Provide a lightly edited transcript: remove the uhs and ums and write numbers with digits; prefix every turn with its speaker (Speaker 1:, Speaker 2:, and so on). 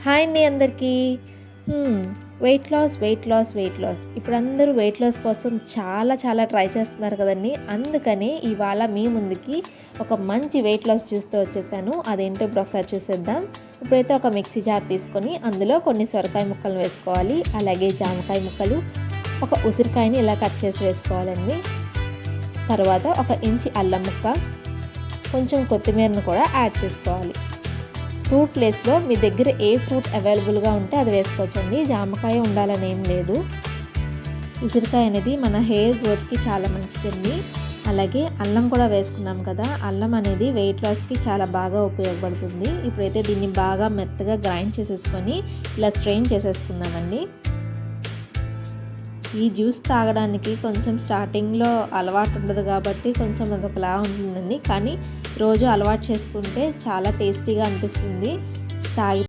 Speaker 1: Hi అండి అందరికీ. Weight loss ఇప్పుడు అందరూ వెయిట్ లాస్ కోసం చాలా ట్రై చేస్తున్నారు కదండీ. అందుకనే ఇవాళ మీ ముందుకి ఒక మంచి వెయిట్ లాస్ జ్యూస్తో వచ్చేసాను. అదేంటో ఇప్పుడు ఒకసారి చూసేద్దాం. ఇప్పుడైతే ఒక మిక్సీ జార్ తీసుకొని అందులో కొన్ని సొరకాయ ముక్కలు వేసుకోవాలి, అలాగే జామకాయ ముక్కలు, ఒక ఉసిరికాయని ఇలా కట్ చేసి వేసుకోవాలండి. తర్వాత ఒక ఇంచి అల్లం ముక్క, కొంచెం కొత్తిమీరను కూడా యాడ్ చేసుకోవాలి. ఫ్రూట్ ప్లేస్లో మీ దగ్గర ఏ ఫ్రూట్ అవైలబుల్గా ఉంటే అది వేసుకోవచ్చండి. జామకాయ ఉండాలని ఏం లేదు. ఉసిరికాయ అనేది మన హెయిర్ గ్రోత్కి చాలా మంచిదండి. అలాగే అల్లం కూడా వేసుకున్నాం కదా, అల్లం అనేది వెయిట్ లాస్కి చాలా బాగా ఉపయోగపడుతుంది. ఇప్పుడైతే దీన్ని బాగా మెత్తగా గ్రైండ్ చేసేసుకొని ఇలా స్ట్రెయిన్ చేసేసుకుందామండి. ఈ జ్యూస్ తాగడానికి కొంచెం స్టార్టింగ్లో అలవాటు ఉండదు కాబట్టి కొంచెం అదొకలా ఉంటుందండి. కానీ రోజు అలవాటు చేసుకుంటే చాలా టేస్టీగా అనిపిస్తుంది. తాగి